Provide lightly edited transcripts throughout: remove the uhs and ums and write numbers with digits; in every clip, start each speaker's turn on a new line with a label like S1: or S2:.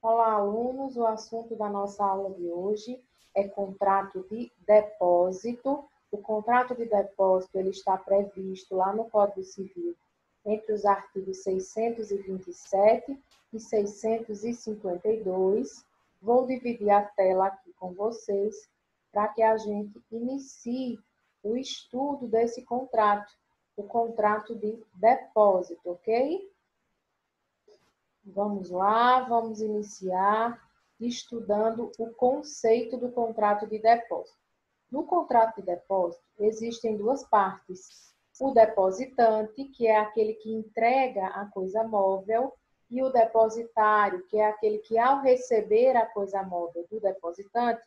S1: Olá, alunos. O assunto da nossa aula de hoje é contrato de depósito. O contrato de depósito ele está previsto lá no Código Civil, entre os artigos 627 e 652. Vou dividir a tela aqui com vocês para que a gente inicie o estudo desse contrato, o contrato de depósito, ok? Vamos lá, vamos iniciar estudando o conceito do contrato de depósito. No contrato de depósito, existem duas partes. O depositante, que é aquele que entrega a coisa móvel, e o depositário, que é aquele que, ao receber a coisa móvel do depositante,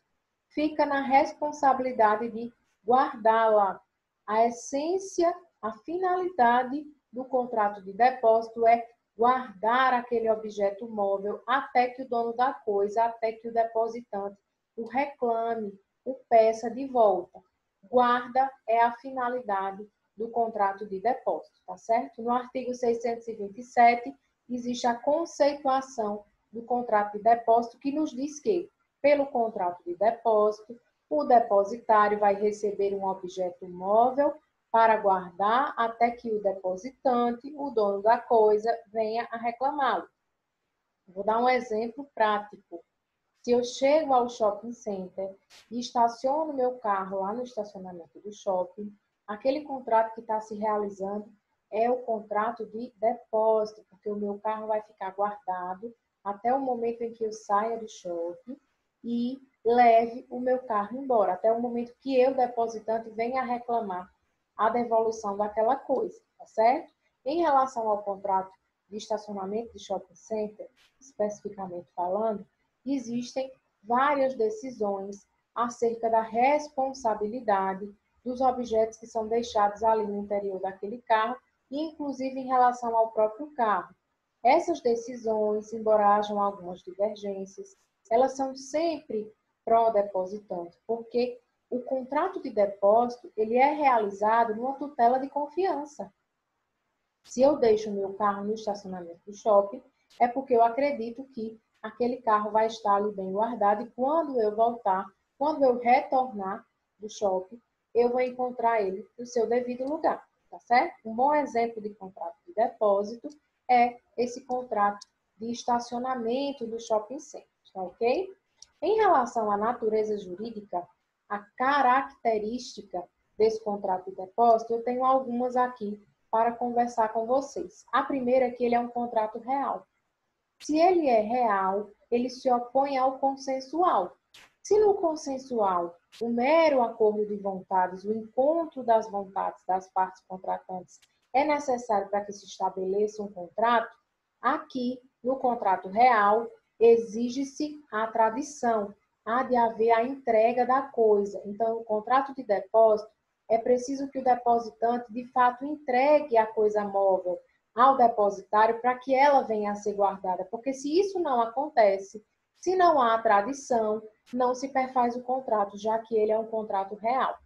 S1: fica na responsabilidade de guardá-la. A essência, a finalidade do contrato de depósito é guardar aquele objeto móvel até que o dono da coisa, até que o depositante o reclame, o peça de volta. Guarda é a finalidade do contrato de depósito, tá certo? No artigo 627, existe a conceituação do contrato de depósito que nos diz que, pelo contrato de depósito, o depositário vai receber um objeto móvel para guardar até que o depositante, o dono da coisa, venha a reclamá-lo. Vou dar um exemplo prático. Se eu chego ao shopping center e estaciono meu carro lá no estacionamento do shopping, aquele contrato que está se realizando é o contrato de depósito, porque o meu carro vai ficar guardado até o momento em que eu saia do shopping e leve o meu carro embora, até o momento que eu, depositante, venha a reclamar a devolução daquela coisa, tá certo? Em relação ao contrato de estacionamento de shopping center, especificamente falando, existem várias decisões acerca da responsabilidade dos objetos que são deixados ali no interior daquele carro, e inclusive em relação ao próprio carro. Essas decisões, embora hajam algumas divergências, elas são sempre pró-depositante, porque o contrato de depósito ele é realizado numa tutela de confiança. Se eu deixo o meu carro no estacionamento do shopping, é porque eu acredito que aquele carro vai estar ali bem guardado e quando eu voltar, quando eu retornar do shopping, eu vou encontrar ele no seu devido lugar, tá certo? Um bom exemplo de contrato de depósito é esse contrato de estacionamento do shopping center, tá ok? Em relação à natureza jurídica, a característica desse contrato de depósito, eu tenho algumas aqui para conversar com vocês. A primeira é que ele é um contrato real. Se ele é real, ele se opõe ao consensual. Se no consensual, o mero acordo de vontades, o encontro das vontades das partes contratantes é necessário para que se estabeleça um contrato, aqui, no contrato real, exige-se a tradição, há de haver a entrega da coisa. Então, o contrato de depósito, é preciso que o depositante, de fato, entregue a coisa móvel ao depositário para que ela venha a ser guardada. Porque se isso não acontece, se não há tradição, não se perfaz o contrato, já que ele é um contrato real.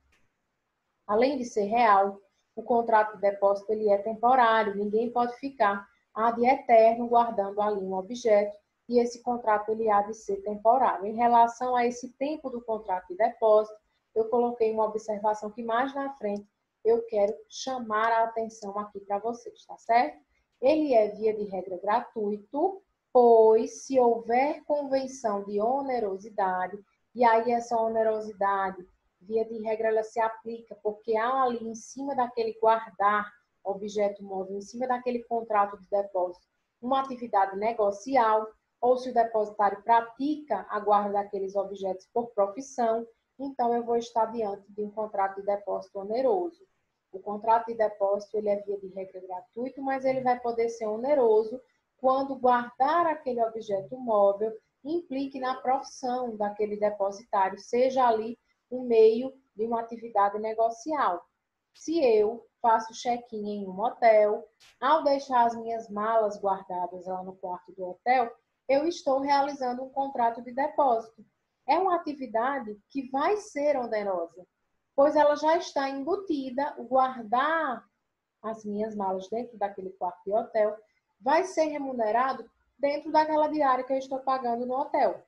S1: Além de ser real, o contrato de depósito ele é temporário, ninguém pode ficar ad eterno guardando ali um objeto, e esse contrato ele há de ser temporário. Em relação a esse tempo do contrato de depósito, eu coloquei uma observação que mais na frente eu quero chamar a atenção aqui para vocês, tá certo? Ele é, via de regra, gratuito, pois se houver convenção de onerosidade, e aí essa onerosidade, via de regra, ela se aplica, porque há ali em cima daquele guardar objeto móvel, em cima daquele contrato de depósito, uma atividade negocial, ou se o depositário pratica a guarda daqueles objetos por profissão, então eu vou estar diante de um contrato de depósito oneroso. O contrato de depósito ele é via de regra gratuito, mas ele vai poder ser oneroso quando guardar aquele objeto móvel implique na profissão daquele depositário, seja ali um meio de uma atividade negocial. Se eu faço check-in em um hotel, ao deixar as minhas malas guardadas lá no quarto do hotel, eu estou realizando um contrato de depósito. É uma atividade que vai ser onerosa, pois ela já está embutida, o guardar as minhas malas dentro daquele quarto de hotel vai ser remunerado dentro daquela diária que eu estou pagando no hotel.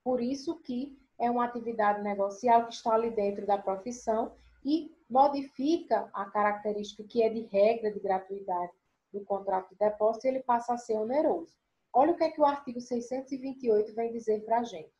S1: Por isso que é uma atividade negocial que está ali dentro da profissão e modifica a característica que é de regra de gratuidade do contrato de depósito e ele passa a ser oneroso. Olha o que é que o artigo 628 vem dizer para a gente.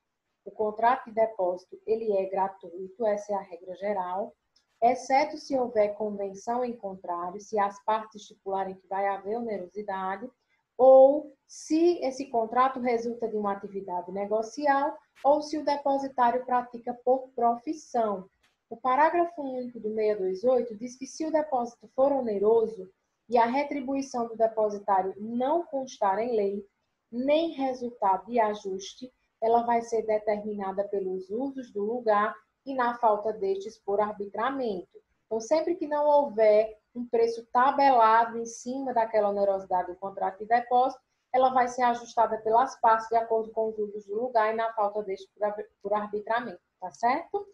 S1: O contrato de depósito, ele é gratuito, essa é a regra geral, exceto se houver convenção em contrário, se as partes estipularem que vai haver onerosidade, ou se esse contrato resulta de uma atividade negocial, ou se o depositário pratica por profissão. O parágrafo único do 628 diz que se o depósito for oneroso e a retribuição do depositário não constar em lei, nem resultar de ajuste, ela vai ser determinada pelos usos do lugar e, na falta destes, por arbitramento. Então, sempre que não houver um preço tabelado em cima daquela onerosidade do contrato de depósito, ela vai ser ajustada pelas partes de acordo com os usos do lugar e, na falta deste, por arbitramento. Tá certo?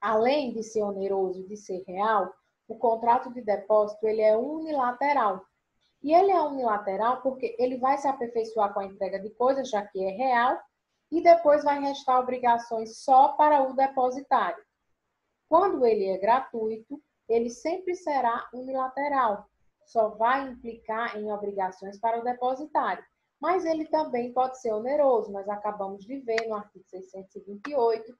S1: Além de ser oneroso e de ser real, o contrato de depósito ele é unilateral. E ele é unilateral porque ele vai se aperfeiçoar com a entrega de coisas, já que é real, e depois vai restar obrigações só para o depositário. Quando ele é gratuito, ele sempre será unilateral, só vai implicar em obrigações para o depositário. Mas ele também pode ser oneroso. Nós acabamos de ver no artigo 628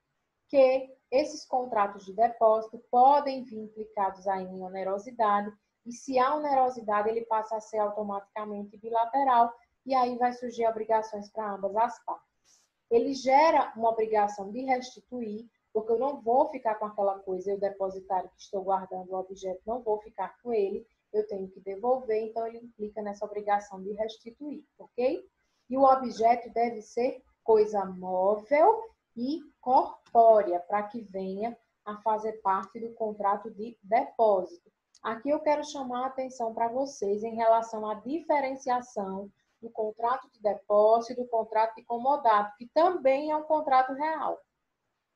S1: que esses contratos de depósito podem vir implicados aí em onerosidade, e se há onerosidade, ele passa a ser automaticamente bilateral, e aí vai surgir obrigações para ambas as partes. Ele gera uma obrigação de restituir, porque eu não vou ficar com aquela coisa, eu depositário que estou guardando o objeto, não vou ficar com ele, eu tenho que devolver, então ele implica nessa obrigação de restituir, ok? E o objeto deve ser coisa móvel e corpórea, para que venha a fazer parte do contrato de depósito. Aqui eu quero chamar a atenção para vocês em relação à diferenciação do contrato de depósito e do contrato de comodato, que também é um contrato real.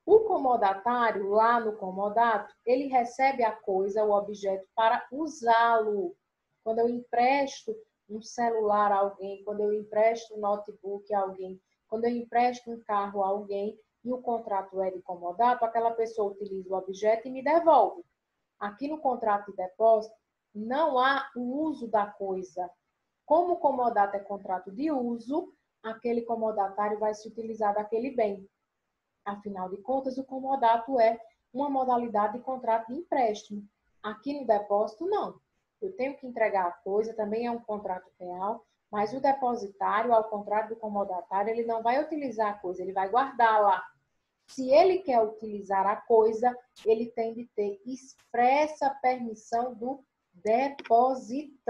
S1: O comodatário, lá no comodato, ele recebe a coisa, o objeto, para usá-lo. Quando eu empresto um celular a alguém, quando eu empresto um notebook a alguém, quando eu empresto um carro a alguém e o contrato é de comodato, aquela pessoa utiliza o objeto e me devolve. Aqui no contrato de depósito, não há o uso da coisa. Como o comodato é contrato de uso, aquele comodatário vai se utilizar daquele bem. Afinal de contas, o comodato é uma modalidade de contrato de empréstimo. Aqui no depósito, não. Eu tenho que entregar a coisa, também é um contrato real, mas o depositário, ao contrário do comodatário, ele não vai utilizar a coisa, ele vai guardá-la. Se ele quer utilizar a coisa, ele tem de ter expressa permissão do depositante.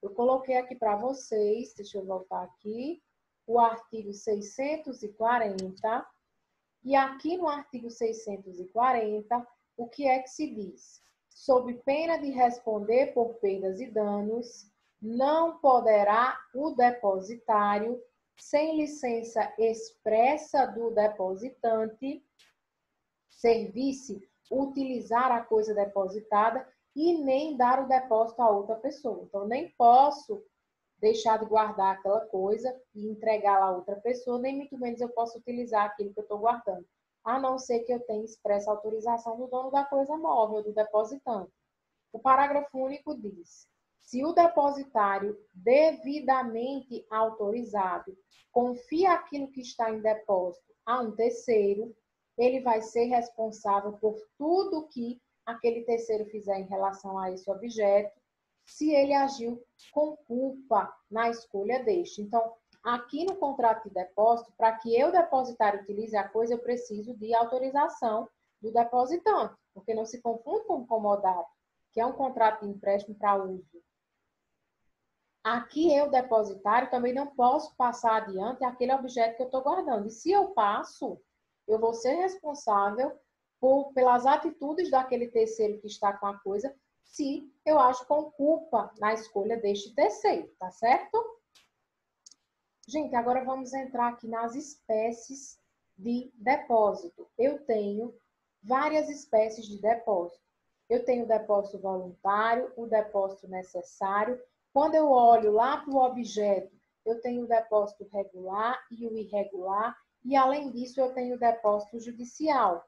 S1: Eu coloquei aqui para vocês, deixa eu voltar aqui, o artigo 640. E aqui no artigo 640, o que é que se diz? Sob pena de responder por perdas e danos, não poderá o depositário, sem licença expressa do depositante, servir-se, utilizar a coisa depositada e nem dar o depósito a outra pessoa. Então, nem posso deixar de guardar aquela coisa e entregá-la a outra pessoa, nem muito menos eu posso utilizar aquilo que eu estou guardando, a não ser que eu tenha expressa autorização do dono da coisa móvel, do depositante. O parágrafo único diz: se o depositário devidamente autorizado confia aquilo que está em depósito a um terceiro, ele vai ser responsável por tudo que aquele terceiro fizer em relação a esse objeto, se ele agiu com culpa na escolha deste. Então, aqui no contrato de depósito, para que eu, depositário, utilize a coisa, eu preciso de autorização do depositante, porque não se confunde com o comodato, que é um contrato de empréstimo para uso. Aqui eu, depositário, também não posso passar adiante aquele objeto que eu estou guardando. E se eu passo, eu vou ser responsável pelas atitudes daquele terceiro que está com a coisa, se eu acho com culpa na escolha deste terceiro, tá certo? Gente, agora vamos entrar aqui nas espécies de depósito. Eu tenho várias espécies de depósito. Eu tenho o depósito voluntário, o depósito necessário, Quando eu olho lá para o objeto, eu tenho o depósito regular e o irregular, e além disso eu tenho o depósito judicial.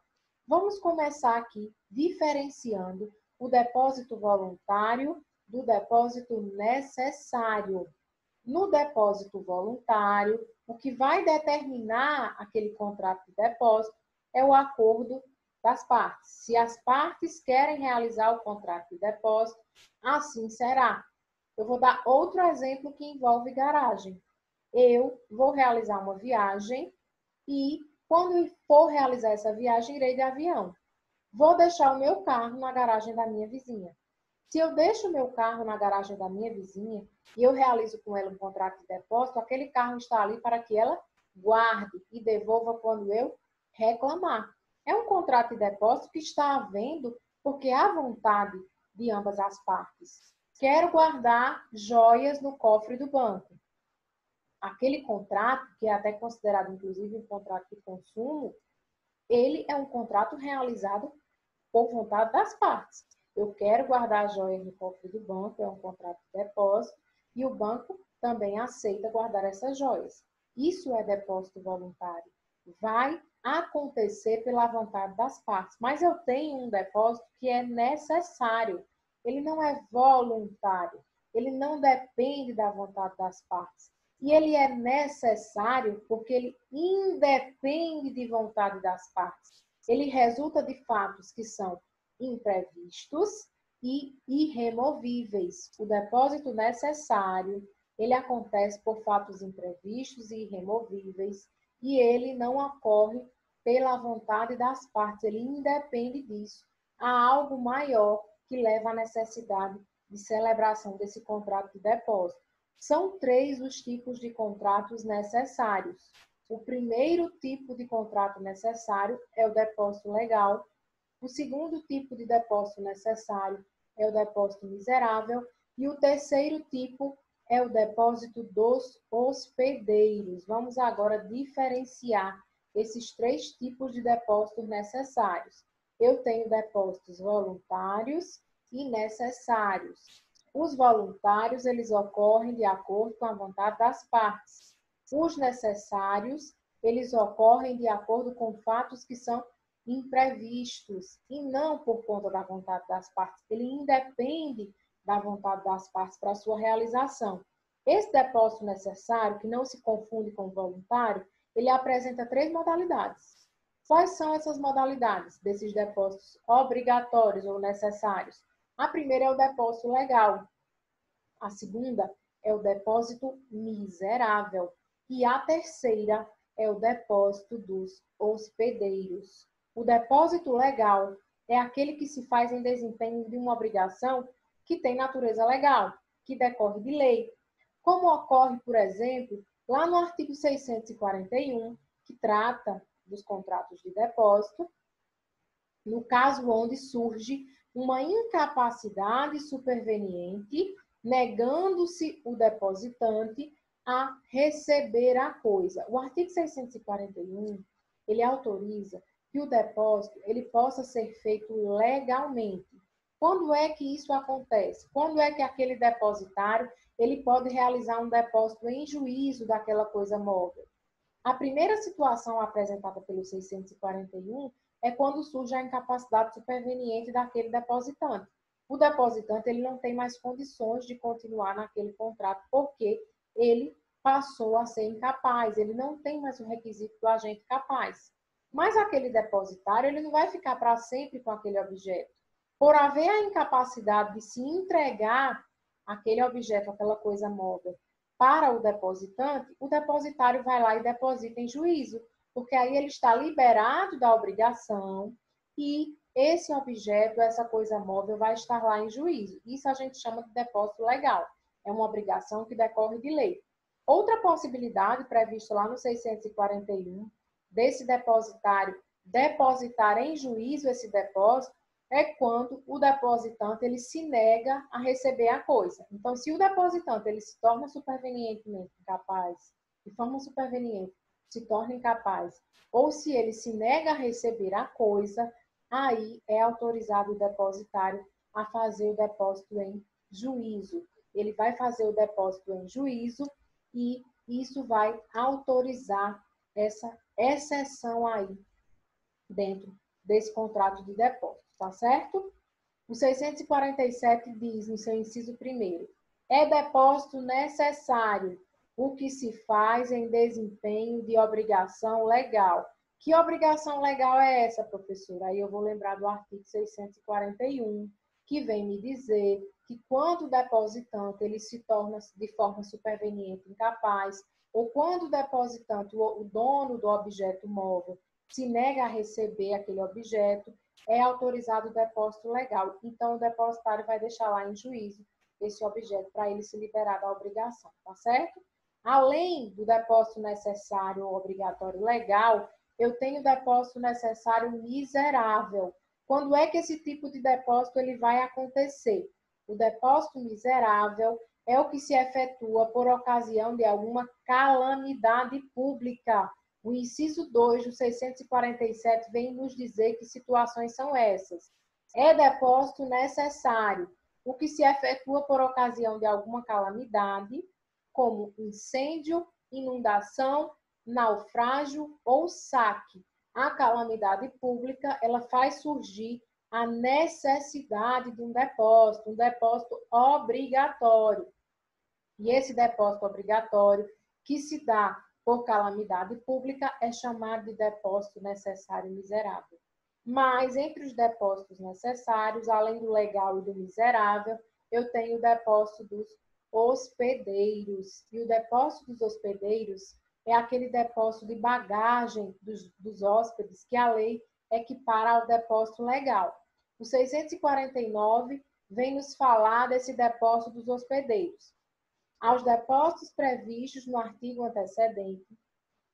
S1: Vamos começar aqui diferenciando o depósito voluntário do depósito necessário. No depósito voluntário, o que vai determinar aquele contrato de depósito é o acordo das partes. Se as partes querem realizar o contrato de depósito, assim será. Eu vou dar outro exemplo que envolve garagem. Eu vou realizar uma viagem e, quando for realizar essa viagem, irei de avião. Vou deixar o meu carro na garagem da minha vizinha. Se eu deixo o meu carro na garagem da minha vizinha e eu realizo com ela um contrato de depósito, aquele carro está ali para que ela guarde e devolva quando eu reclamar. É um contrato de depósito que está havendo porque há vontade de ambas as partes. Quero guardar joias no cofre do banco. Aquele contrato, que é até considerado inclusive um contrato de consumo, ele é um contrato realizado por vontade das partes. Eu quero guardar as joias no cofre do banco, é um contrato de depósito, e o banco também aceita guardar essas joias. Isso é depósito voluntário. Vai acontecer pela vontade das partes, mas eu tenho um depósito que é necessário. Ele não é voluntário, ele não depende da vontade das partes. E ele é necessário porque ele independe de vontade das partes. Ele resulta de fatos que são imprevistos e irremovíveis. O depósito necessário, ele acontece por fatos imprevistos e irremovíveis e ele não ocorre pela vontade das partes, ele independe disso. Há algo maior que leva à necessidade de celebração desse contrato de depósito. São 3 os tipos de contratos necessários. O primeiro tipo de contrato necessário é o depósito legal. O segundo tipo de depósito necessário é o depósito miserável. E o terceiro tipo é o depósito dos hospedeiros. Vamos agora diferenciar esses 3 tipos de depósitos necessários. Eu tenho depósitos voluntários e necessários. Os voluntários, eles ocorrem de acordo com a vontade das partes. Os necessários, eles ocorrem de acordo com fatos que são imprevistos e não por conta da vontade das partes. Ele independe da vontade das partes para a sua realização. Esse depósito necessário, que não se confunde com o voluntário, ele apresenta 3 modalidades. Quais são essas modalidades desses depósitos obrigatórios ou necessários? A primeira é o depósito legal. A segunda é o depósito miserável. E a terceira é o depósito dos hospedeiros. O depósito legal é aquele que se faz em desempenho de uma obrigação que tem natureza legal, que decorre de lei. Como ocorre, por exemplo, lá no artigo 641, que trata dos contratos de depósito, no caso onde surge uma incapacidade superveniente, negando-se o depositante a receber a coisa. O artigo 641, ele autoriza que o depósito ele possa ser feito legalmente. Quando é que isso acontece? Quando é que aquele depositário ele pode realizar um depósito em juízo daquela coisa móvel? A primeira situação apresentada pelo 641 é quando surge a incapacidade superveniente daquele depositante. O depositante ele não tem mais condições de continuar naquele contrato porque ele passou a ser incapaz, ele não tem mais o requisito do agente capaz. Mas aquele depositário ele não vai ficar para sempre com aquele objeto. Por haver a incapacidade de se entregar aquele objeto, aquela coisa móvel, para o depositário vai lá e deposita em juízo, porque aí ele está liberado da obrigação e esse objeto, essa coisa móvel, vai estar lá em juízo. Isso a gente chama de depósito legal. É uma obrigação que decorre de lei. Outra possibilidade prevista lá no 641, desse depositário depositar em juízo esse depósito, é quando o depositante ele se nega a receber a coisa. Então, se o depositante ele se torna supervenientemente incapaz, de forma superveniente, se torna incapaz, ou se ele se nega a receber a coisa, aí é autorizado o depositário a fazer o depósito em juízo. ele vai fazer o depósito em juízo e isso vai autorizar essa exceção aí dentro desse contrato de depósito, tá certo? O 647 diz no seu inciso 1º, é depósito necessário o que se faz em desempenho de obrigação legal. Que obrigação legal é essa, professora? Aí eu vou lembrar do artigo 641, que vem me dizer que quando o depositante ele se torna de forma superveniente incapaz, ou quando o depositante, o dono do objeto móvel, se nega a receber aquele objeto, é autorizado o depósito legal. Então, o depositário vai deixar lá em juízo esse objeto para ele se liberar da obrigação, tá certo? Além do depósito necessário ou obrigatório legal, eu tenho depósito necessário miserável. Quando é que esse tipo de depósito ele vai acontecer? O depósito miserável é o que se efetua por ocasião de alguma calamidade pública. O inciso 2 do 647 vem nos dizer que situações são essas. É depósito necessário, o que se efetua por ocasião de alguma calamidade, como incêndio, inundação, naufrágio ou saque. A calamidade pública, ela faz surgir a necessidade de um depósito obrigatório. E esse depósito obrigatório que se dá por calamidade pública é chamado de depósito necessário miserável. Mas entre os depósitos necessários, além do legal e do miserável, eu tenho o depósito dos hospedeiros. E o depósito dos hospedeiros é aquele depósito de bagagem dos hóspedes que a lei equipara ao depósito legal. O 649 vem nos falar desse depósito dos hospedeiros. Aos depósitos previstos no artigo antecedente,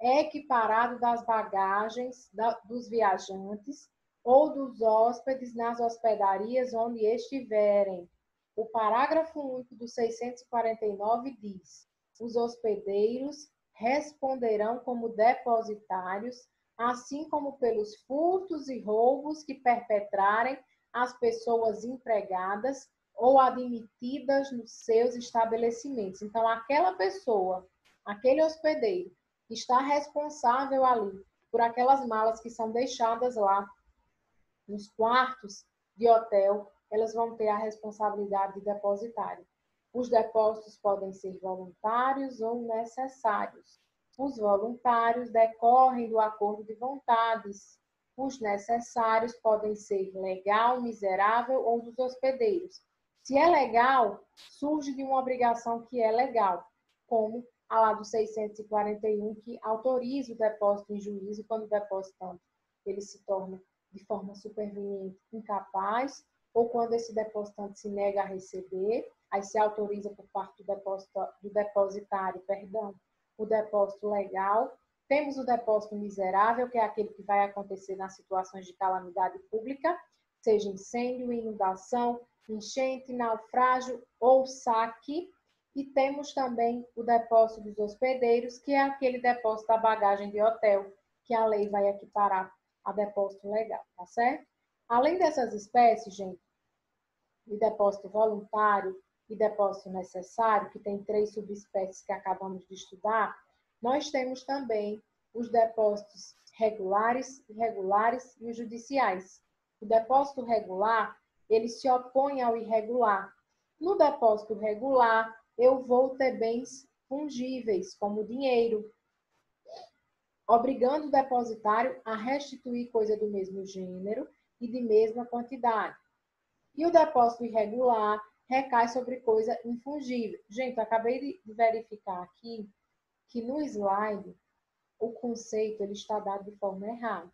S1: é equiparado das bagagens dos viajantes ou dos hóspedes nas hospedarias onde estiverem. O parágrafo único do 649 diz: os hospedeiros responderão como depositários, assim como pelos furtos e roubos que perpetrarem as pessoas empregadas ou admitidas nos seus estabelecimentos. Então, aquela pessoa, aquele hospedeiro, está responsável ali por aquelas malas que são deixadas lá nos quartos de hotel, elas vão ter a responsabilidade de depositário. Os depósitos podem ser voluntários ou necessários. Os voluntários decorrem do acordo de vontades. Os necessários podem ser legal, miserável ou dos hospedeiros. Se é legal, surge de uma obrigação que é legal, como a lá do 641, que autoriza o depósito em juízo quando o depositante ele se torna de forma superveniente incapaz, ou quando esse depositante se nega a receber, aí se autoriza por parte do depositário, o depósito legal. Temos o depósito miserável, que é aquele que vai acontecer nas situações de calamidade pública, seja incêndio, inundação, enchente, naufrágio ou saque. E temos também o depósito dos hospedeiros, que é aquele depósito da bagagem de hotel, que a lei vai equiparar a depósito legal, tá certo? Além dessas espécies, gente, de depósito voluntário e depósito necessário, que tem 3 subespécies que acabamos de estudar, nós temos também os depósitos regulares, irregulares e os judiciais. O depósito regular, ele se opõe ao irregular. No depósito regular, eu vou ter bens fungíveis, como dinheiro, obrigando o depositário a restituir coisa do mesmo gênero e de mesma quantidade. E o depósito irregular recai sobre coisa infungível. Gente, eu acabei de verificar aqui que no slide o conceito ele está dado de forma errada.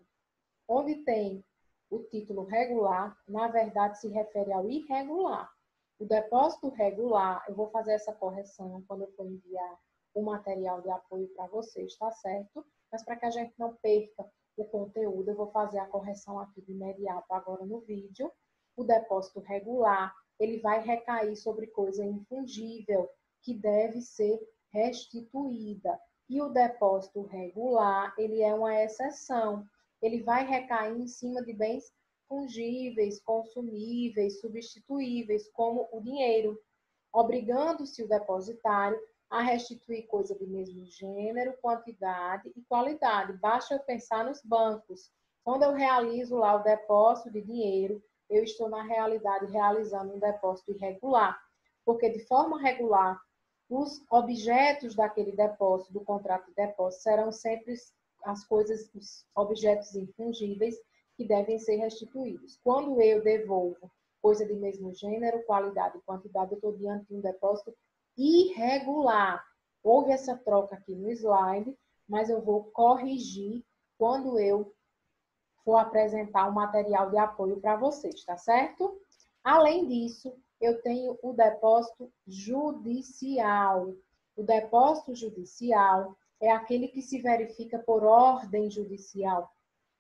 S1: Onde tem o título regular, na verdade se refere ao irregular. O depósito regular, eu vou fazer essa correção quando eu for enviar o material de apoio para vocês, tá certo? Mas para que a gente não perca o conteúdo, eu vou fazer a correção aqui de imediato agora no vídeo. O depósito regular, ele vai recair sobre coisa infungível, que deve ser restituída. E o depósito regular, ele é uma exceção. Ele vai recair em cima de bens fungíveis, consumíveis, substituíveis, como o dinheiro. obrigando-se o depositário a restituir coisa do mesmo gênero, quantidade e qualidade. Basta eu pensar nos bancos. Quando eu realizo lá o depósito de dinheiro, eu estou, na realidade, realizando um depósito irregular, porque de forma regular, os objetos daquele depósito, do contrato de depósito, serão sempre as coisas, os objetos infungíveis que devem ser restituídos. Quando eu devolvo coisa de mesmo gênero, qualidade e quantidade, eu estou diante de um depósito irregular. Houve essa troca aqui no slide, mas eu vou corrigir quando eu for apresentar um material de apoio para vocês, tá certo? Além disso, eu tenho o depósito judicial. O depósito judicial é aquele que se verifica por ordem judicial,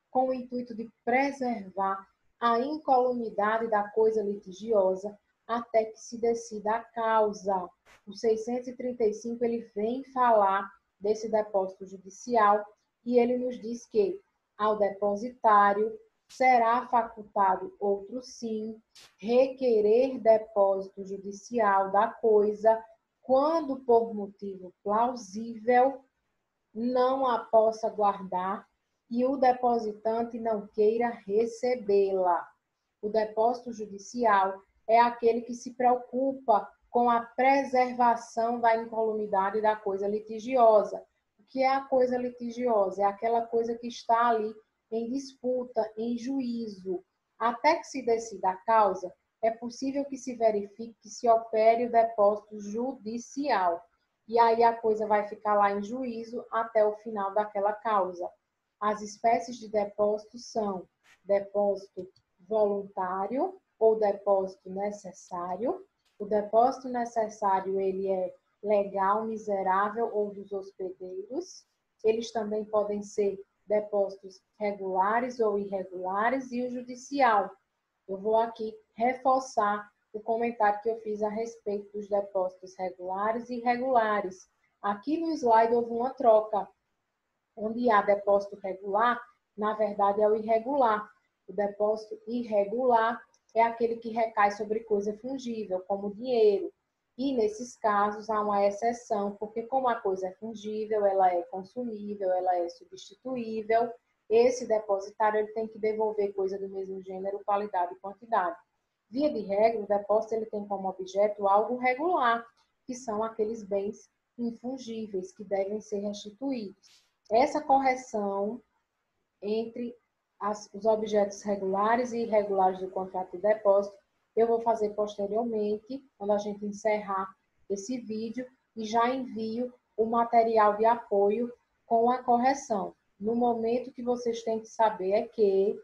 S1: com o intuito de preservar a incolumidade da coisa litigiosa até que se decida a causa. O 635, ele vem falar desse depósito judicial e ele nos diz que ao depositário será facultado outro sim, requerer depósito judicial da coisa, quando por motivo plausível não a possa guardar e o depositante não queira recebê-la. O depósito judicial é aquele que se preocupa com a preservação da incolumidade da coisa litigiosa. O que é a coisa litigiosa? É aquela coisa que está ali em disputa, em juízo. Até que se decida a causa, é possível que se verifique que se opere o depósito judicial. E aí a coisa vai ficar lá em juízo até o final daquela causa. As espécies de depósito são depósito voluntário ou depósito necessário. O depósito necessário, ele é legal, miserável ou dos hospedeiros. Eles também podem ser depósitos regulares ou irregulares. E o judicial. Eu vou aqui reforçar o comentário que eu fiz a respeito dos depósitos regulares e irregulares. Aqui no slide houve uma troca. Onde há depósito regular, na verdade é o irregular. O depósito irregular é aquele que recai sobre coisa fungível, como dinheiro. E nesses casos há uma exceção, porque como a coisa é fungível, ela é consumível, ela é substituível, esse depositário ele tem que devolver coisa do mesmo gênero, qualidade e quantidade. Via de regra, o depósito ele tem como objeto algo regular, que são aqueles bens infungíveis que devem ser restituídos. Essa correção entre os objetos regulares e irregulares do contrato de depósito, eu vou fazer posteriormente, quando a gente encerrar esse vídeo, e já envio o material de apoio com a correção. No momento que vocês têm que saber é que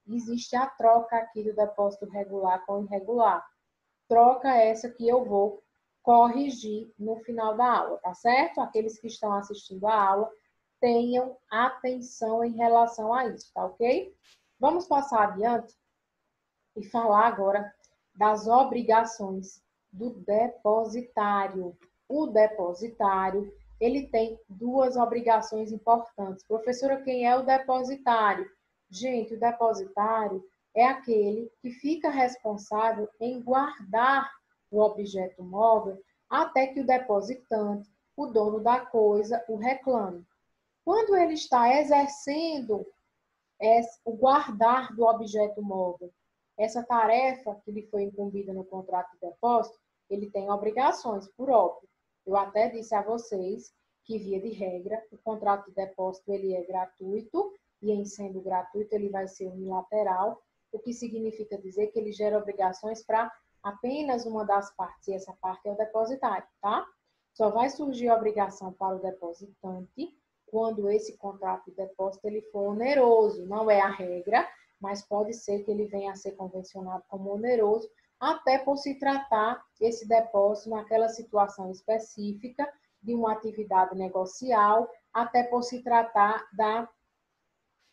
S1: existe a troca aqui do depósito regular com irregular. Troca essa que eu vou corrigir no final da aula, tá certo? Aqueles que estão assistindo a aula, tenham atenção em relação a isso, tá ok? Vamos passar adiante e falar agora das obrigações do depositário. O depositário, ele tem duas obrigações importantes. Professora, quem é o depositário? Gente, o depositário é aquele que fica responsável em guardar o objeto móvel até que o depositante, o dono da coisa, o reclame. Quando ele está exercendo o guardar do objeto móvel, essa tarefa que lhe foi incumbida no contrato de depósito, ele tem obrigações, por óbvio. Eu até disse a vocês que, via de regra, o contrato de depósito ele é gratuito, e em sendo gratuito ele vai ser unilateral, o que significa dizer que ele gera obrigações para apenas uma das partes, e essa parte é o depositário, tá? Só vai surgir obrigação para o depositante quando esse contrato de depósito ele for oneroso. Não é a regra, mas pode ser que ele venha a ser convencionado como oneroso, até por se tratar esse depósito naquela situação específica de uma atividade negocial, até por se tratar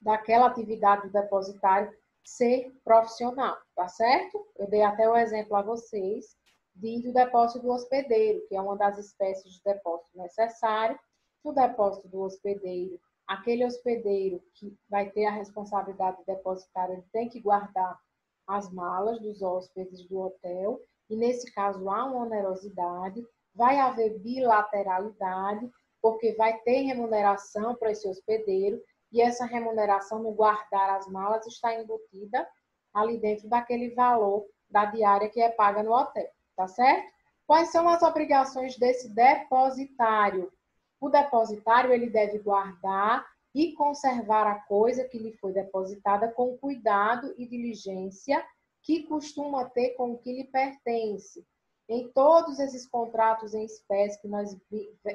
S1: daquela atividade do depositário ser profissional, tá certo? Eu dei até o exemplo a vocês do depósito do hospedeiro, que é uma das espécies de depósito necessário. No depósito do hospedeiro, aquele hospedeiro que vai ter a responsabilidade de depositar, ele tem que guardar as malas dos hóspedes do hotel e nesse caso há uma onerosidade, vai haver bilateralidade, porque vai ter remuneração para esse hospedeiro, e essa remuneração no guardar as malas está embutida ali dentro daquele valor da diária que é paga no hotel, tá certo? Quais são as obrigações desse depositário? O depositário, ele deve guardar e conservar a coisa que lhe foi depositada com cuidado e diligência que costuma ter com o que lhe pertence. Em todos esses contratos em espécie que nós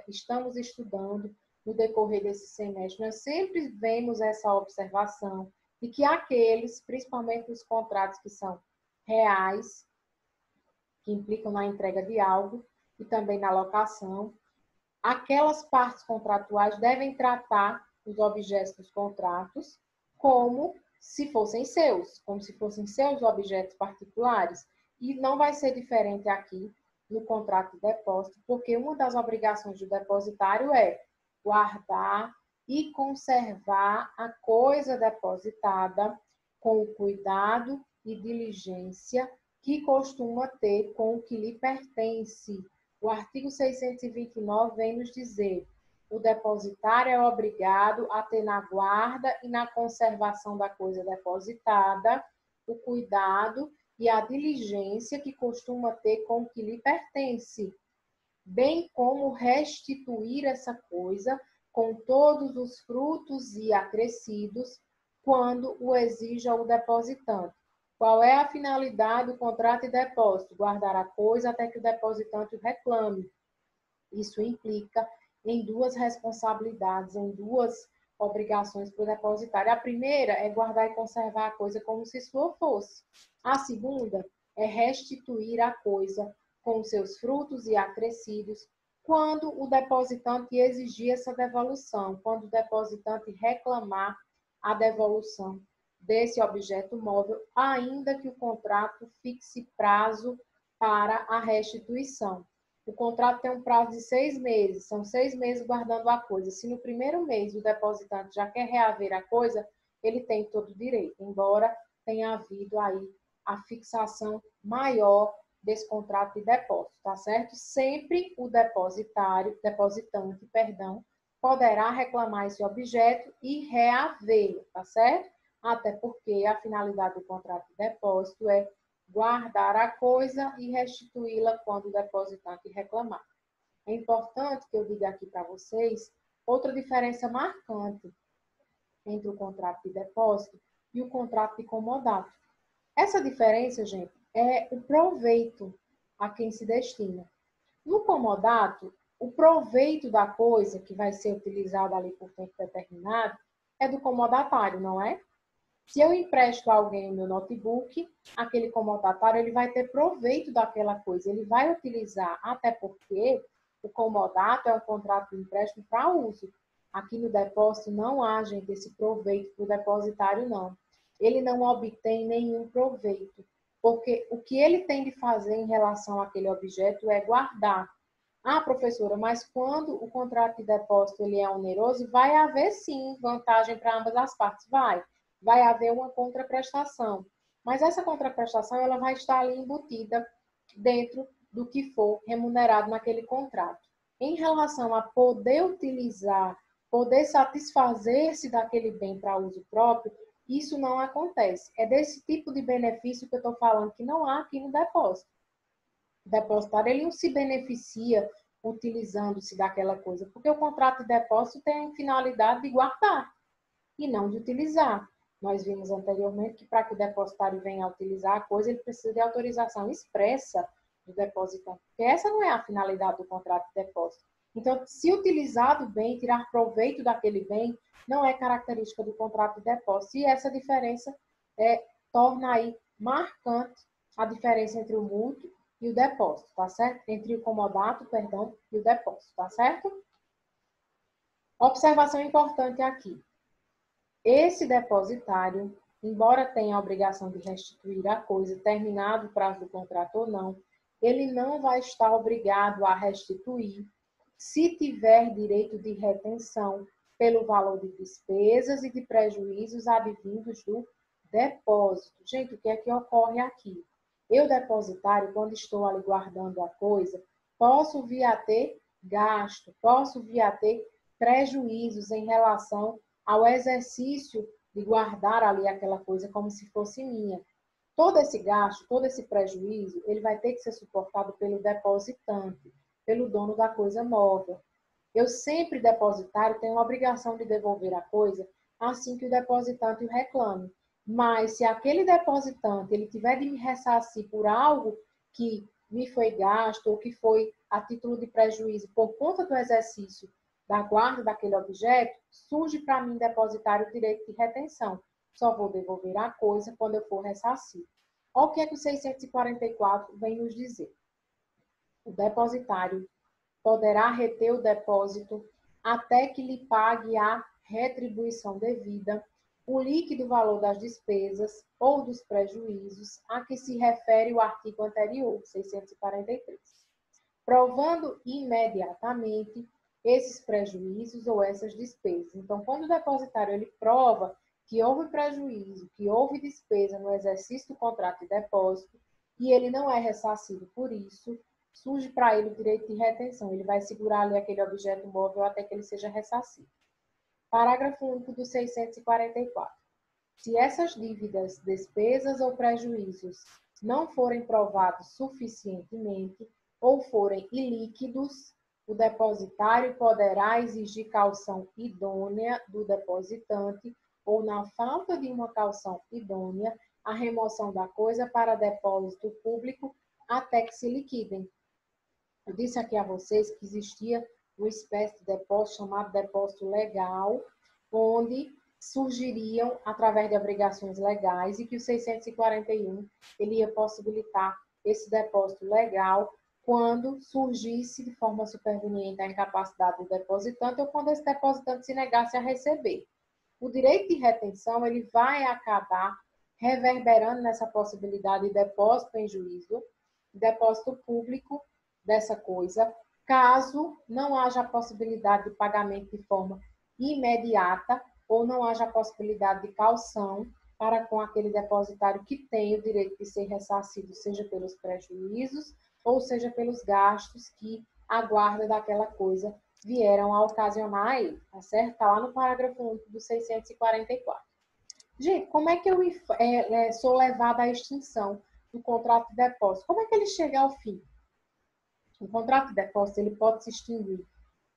S1: estamos estudando no decorrer desse semestre, nós sempre vemos essa observação de que aqueles, principalmente os contratos que são reais, que implicam na entrega de algo e também na locação, aquelas partes contratuais devem tratar os objetos dos contratos como se fossem seus, como se fossem seus objetos particulares. E não vai ser diferente aqui no contrato de depósito, porque uma das obrigações do depositário é guardar e conservar a coisa depositada com o cuidado e diligência que costuma ter com o que lhe pertence. O artigo 629 vem nos dizer: o depositário é obrigado a ter na guarda e na conservação da coisa depositada o cuidado e a diligência que costuma ter com o que lhe pertence, bem como restituir essa coisa com todos os frutos e acrescidos quando o exija o depositante. Qual é a finalidade do contrato de depósito? Guardar a coisa até que o depositante o reclame. Isso implica em duas responsabilidades, em duas obrigações para o depositário. A primeira é guardar e conservar a coisa como se sua fosse. A segunda é restituir a coisa com seus frutos e acrescidos quando o depositante exigir essa devolução, quando o depositante reclamar a devolução desse objeto móvel, ainda que o contrato fixe prazo para a restituição. O contrato tem um prazo de 6 meses, são 6 meses guardando a coisa. Se no primeiro mês o depositante já quer reaver a coisa, ele tem todo o direito, embora tenha havido aí a fixação maior desse contrato de depósito, tá certo? Sempre o depositante, poderá reclamar esse objeto e reavê-lo, tá certo? Até porque a finalidade do contrato de depósito é guardar a coisa e restituí-la quando o depositante reclamar. É importante que eu diga aqui para vocês outra diferença marcante entre o contrato de depósito e o contrato de comodato. Essa diferença, gente, é o proveito a quem se destina. No comodato, o proveito da coisa que vai ser utilizada ali por tempo determinado é do comodatário, não é? Se eu empresto a alguém o meu notebook, aquele comodatário ele vai ter proveito daquela coisa, ele vai utilizar, até porque o comodato é um contrato de empréstimo para uso. Aqui no depósito não há, gente, esse proveito para o depositário, não. Ele não obtém nenhum proveito, porque o que ele tem de fazer em relação àquele objeto é guardar. Ah, professora, mas quando o contrato de depósito ele é oneroso, vai haver sim vantagem para ambas as partes, vai haver uma contraprestação. Mas essa contraprestação ela vai estar ali embutida dentro do que for remunerado naquele contrato. Em relação a poder utilizar, poder satisfazer-se daquele bem para uso próprio, isso não acontece. É desse tipo de benefício que eu estou falando que não há aqui no depósito. O depositário ele não se beneficia utilizando-se daquela coisa, porque o contrato de depósito tem a finalidade de guardar e não de utilizar. Nós vimos anteriormente que para que o depositário venha a utilizar a coisa, ele precisa de autorização expressa do depositante, porque essa não é a finalidade do contrato de depósito. Então, se utilizado bem, tirar proveito daquele bem, não é característica do contrato de depósito. E essa diferença torna aí marcante a diferença entre o mútuo e o depósito, tá certo? Entre o comodato, perdão, e o depósito, tá certo? Observação importante aqui. Esse depositário, embora tenha a obrigação de restituir a coisa, terminado o prazo do contrato ou não, ele não vai estar obrigado a restituir se tiver direito de retenção pelo valor de despesas e de prejuízos advindos do depósito. Gente, o que é que ocorre aqui? Eu, depositário, quando estou ali guardando a coisa, posso vir a ter gasto, posso vir a ter prejuízos em relação ao exercício de guardar ali aquela coisa como se fosse minha. Todo esse gasto, todo esse prejuízo, ele vai ter que ser suportado pelo depositante, pelo dono da coisa móvel. Eu sempre, depositário, tenho a obrigação de devolver a coisa assim que o depositante o reclame. Mas se aquele depositante ele tiver de me ressarcir por algo que me foi gasto ou que foi a título de prejuízo por conta do exercício da guarda daquele objeto, surge para mim, depositário, o direito de retenção. Só vou devolver a coisa quando eu for ressarcido. Olha o que é que o 644 vem nos dizer. O depositário poderá reter o depósito até que lhe pague a retribuição devida, o líquido valor das despesas ou dos prejuízos a que se refere o artigo anterior, 643, provando imediatamente esses prejuízos ou essas despesas. Então, quando o depositário ele prova que houve prejuízo, que houve despesa no exercício do contrato de depósito e ele não é ressarcido por isso, surge para ele o direito de retenção. Ele vai segurar ali aquele objeto móvel até que ele seja ressarcido. Parágrafo único do 644. Se essas dívidas, despesas ou prejuízos não forem provados suficientemente ou forem ilíquidos, o depositário poderá exigir caução idônea do depositante ou, na falta de uma caução idônea, a remoção da coisa para depósito público até que se liquidem. Eu disse aqui a vocês que existia uma espécie de depósito chamado depósito legal, onde surgiriam através de obrigações legais e que o 641 ele ia possibilitar esse depósito legal quando surgisse de forma superveniente a incapacidade do depositante ou quando esse depositante se negasse a receber. O direito de retenção ele vai acabar reverberando nessa possibilidade de depósito em juízo, depósito público dessa coisa, caso não haja a possibilidade de pagamento de forma imediata ou não haja a possibilidade de caução para com aquele depositário que tem o direito de ser ressarcido, seja pelos prejuízos ou seja pelos gastos que a guarda daquela coisa vieram a ocasionar a ele, tá certo? Está lá no parágrafo único do 644. Gente, como é que eu sou levada à extinção do contrato de depósito? Como é que ele chega ao fim? O contrato de depósito ele pode se extinguir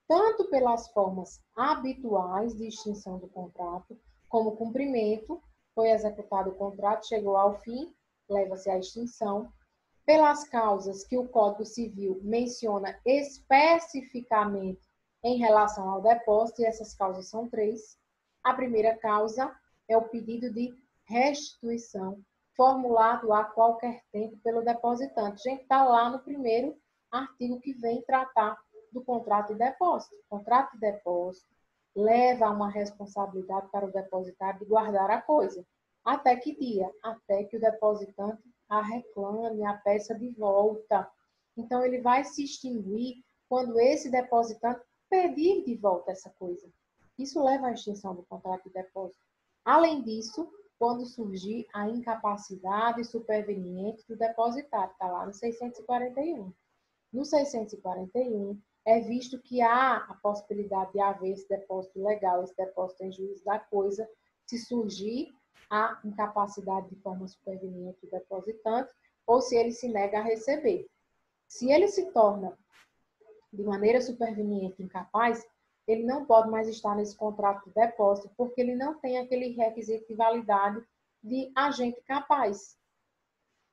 S1: tanto pelas formas habituais de extinção do contrato, como cumprimento, foi executado o contrato, chegou ao fim, leva-se à extinção, pelas causas que o Código Civil menciona especificamente em relação ao depósito, e essas causas são 3. A primeira causa é o pedido de restituição, formulado a qualquer tempo pelo depositante. Gente, está lá no primeiro artigo que vem tratar do contrato de depósito. O contrato de depósito leva a uma responsabilidade para o depositário de guardar a coisa. Até que dia? Até que o depositante a reclame, a peça de volta. Então, ele vai se extinguir quando esse depositante pedir de volta essa coisa. Isso leva à extinção do contrato de depósito. Além disso, quando surgir a incapacidade superveniente do depositário, está lá no 641. No 641, é visto que há a possibilidade de haver esse depósito legal, esse depósito em juízo da coisa, se surgir a incapacidade de forma superveniente do depositante ou se ele se nega a receber. Se ele se torna de maneira superveniente incapaz, ele não pode mais estar nesse contrato de depósito porque ele não tem aquele requisito de validade de agente capaz.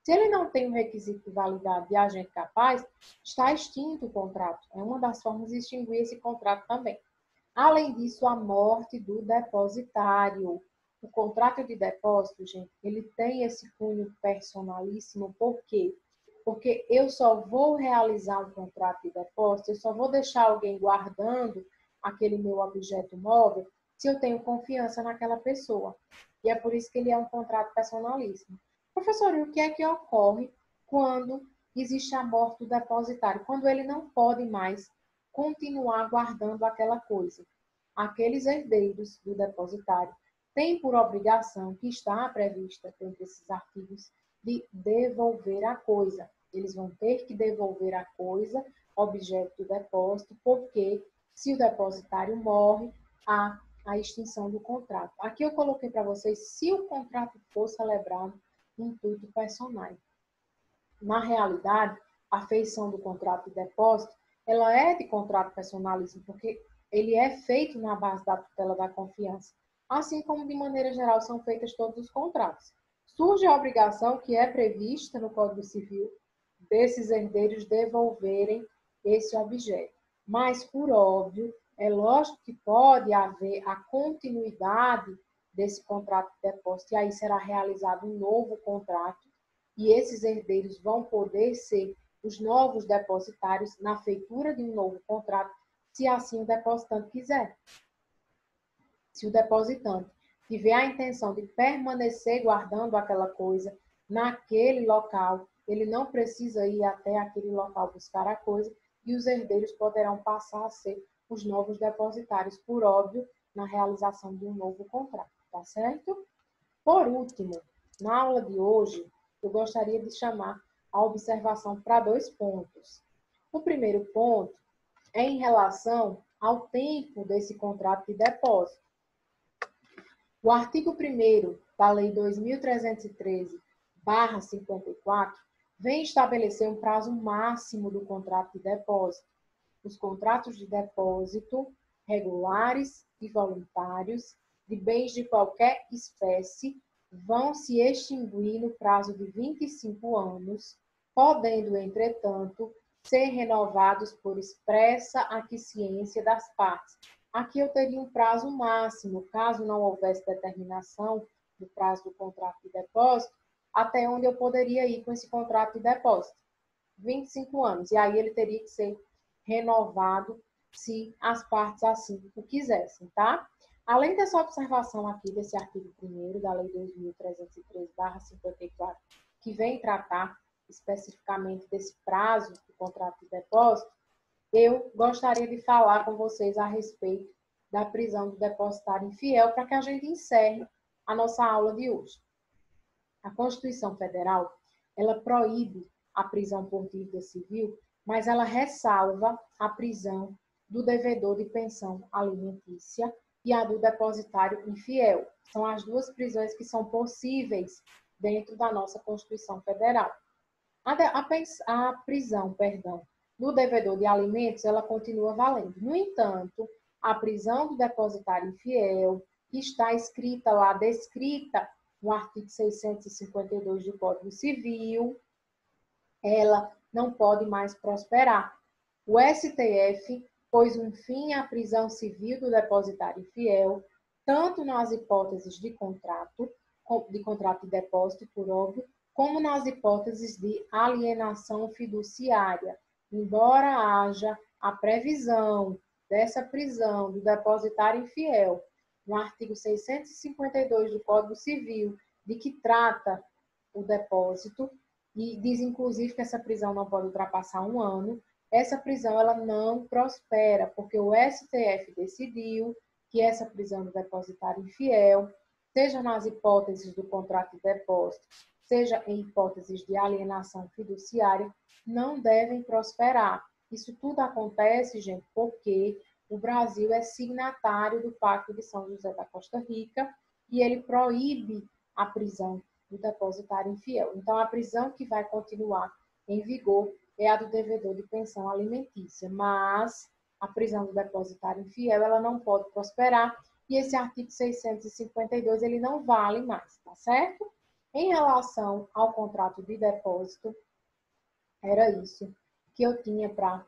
S1: Se ele não tem o requisito de validade de agente capaz, está extinto o contrato. É uma das formas de extinguir esse contrato também. Além disso, a morte do depositário. O contrato de depósito, gente, ele tem esse cunho personalíssimo. Por quê? Porque eu só vou realizar um contrato de depósito, eu só vou deixar alguém guardando aquele meu objeto móvel se eu tenho confiança naquela pessoa. E é por isso que ele é um contrato personalíssimo. Professor, e o que é que ocorre quando existe a morte do depositário? Quando ele não pode mais continuar guardando aquela coisa. Aqueles herdeiros do depositário têm por obrigação, que está prevista entre esses artigos, de devolver a coisa. Eles vão ter que devolver a coisa, objeto do depósito, porque se o depositário morre, há a extinção do contrato. Aqui eu coloquei para vocês se o contrato for celebrado em intuito personal. Na realidade, a feição do contrato de depósito, ela é de contrato personalíssimo, porque ele é feito na base da tutela da confiança, assim como de maneira geral são feitos todos os contratos. Surge a obrigação que é prevista no Código Civil desses herdeiros devolverem esse objeto. Mas, por óbvio, é lógico que pode haver a continuidade desse contrato de depósito, e aí será realizado um novo contrato, e esses herdeiros vão poder ser os novos depositários na feitura de um novo contrato, se assim o depositante quiser. Se o depositante tiver a intenção de permanecer guardando aquela coisa naquele local, ele não precisa ir até aquele local buscar a coisa, e os herdeiros poderão passar a ser os novos depositários, por óbvio, na realização de um novo contrato, tá certo? Por último, na aula de hoje, eu gostaria de chamar a observação para 2 pontos. O primeiro ponto é em relação ao tempo desse contrato de depósito. O artigo 1º da Lei 2313/54 vem estabelecer um prazo máximo do contrato de depósito. Os contratos de depósito regulares e voluntários de bens de qualquer espécie vão se extinguir no prazo de 25 anos, podendo, entretanto, ser renovados por expressa aquiescência das partes. Aqui eu teria um prazo máximo, caso não houvesse determinação do prazo do contrato de depósito, até onde eu poderia ir com esse contrato de depósito. 25 anos. E aí ele teria que ser renovado se as partes assim o quisessem, tá? Além dessa observação aqui desse artigo 1º da Lei 2313/54, que vem tratar especificamente desse prazo do contrato de depósito, eu gostaria de falar com vocês a respeito da prisão do depositário infiel, para que a gente encerre a nossa aula de hoje. A Constituição Federal, ela proíbe a prisão por dívida civil, mas ela ressalva a prisão do devedor de pensão alimentícia e a do depositário infiel. São as duas prisões que são possíveis dentro da nossa Constituição Federal. A prisão, do devedor de alimentos, ela continua valendo. No entanto, a prisão do depositário infiel, que está escrita lá, descrita no artigo 652 do Código Civil, ela não pode mais prosperar. O STF pôs um fim à prisão civil do depositário infiel, tanto nas hipóteses de contrato de depósito, por óbvio, como nas hipóteses de alienação fiduciária. Embora haja a previsão dessa prisão do depositário infiel no artigo 652 do Código Civil, de que trata o depósito, e diz inclusive que essa prisão não pode ultrapassar 1 ano, essa prisão ela não prospera, porque o STF decidiu que essa prisão do depositário infiel, seja nas hipóteses do contrato de depósito, seja em hipóteses de alienação fiduciária, não devem prosperar. Isso tudo acontece, gente, porque o Brasil é signatário do Pacto de São José da Costa Rica e ele proíbe a prisão do depositário infiel. Então, a prisão que vai continuar em vigor é a do devedor de pensão alimentícia, mas a prisão do depositário infiel, ela não pode prosperar e esse artigo 652, ele não vale mais, tá certo? Em relação ao contrato de depósito, era isso que eu tinha para